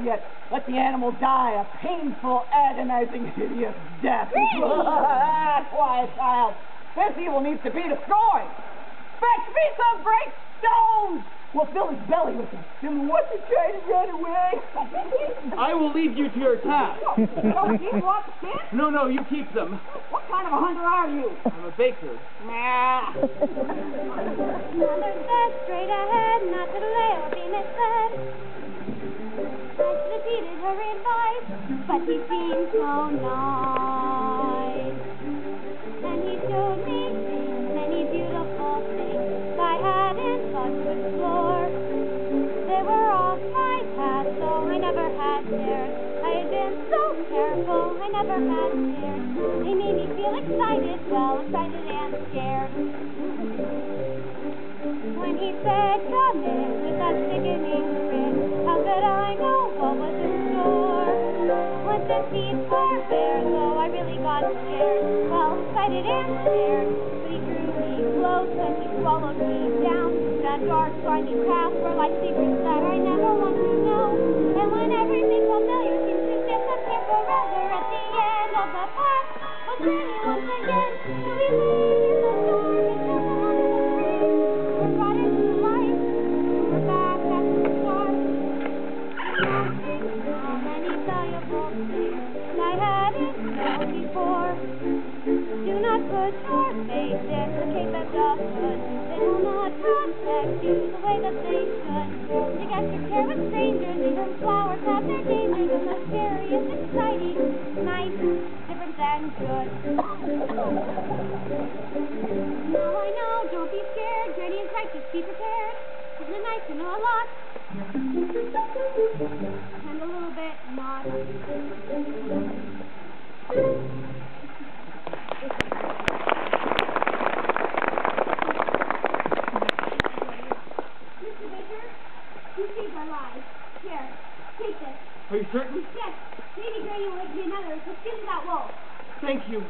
yet. Let the animal die a painful, agonizing, hideous death. Quiet, child. This evil needs to be destroyed. Fetch me some great stones. We'll fill his belly with them. Then what's he trying to run away? I will leave you to your task. Don't you want the fish? No, you keep them. What kind of a hunter are you? I'm a baker. Nah. Mother said straight ahead, not to delay or be misled. I should have heeded her advice, but he seemed so nice. And he showed me many beautiful things I hadn't thought to explore. They were off my path, so I never had dared. I had been so careful, I never had dared. They made me feel excited, well, excited and scared. When he said, come in, with that sickening grin, how could I know what was in store? Once his teeth were bare, so I really got scared, well, excited and scared. But he drew me close and he swallowed me down, that dark, slimy path where lies secrets that I never want to know. And when everything familiar seems to disappear forever, at the end of the path was ready once again to be laid in the storm and come along the street. We're brought into life, we're back at the start. Counting how many valuable things I hadn't known before. Do not put your faith in the cape of the hood. They will not protect you the way that they should. Take extra care with strangers, even flowers have their dangers, and the scariest, exciting, nice, different than good. Now I know, don't be scared, Granny is right, just be prepared. Isn't it nice to know a lot? And a little bit not. You saved our lives. Here, take this. Are you certain? Yes, maybe Granny will give you another. Just give me that wolf. Thank you.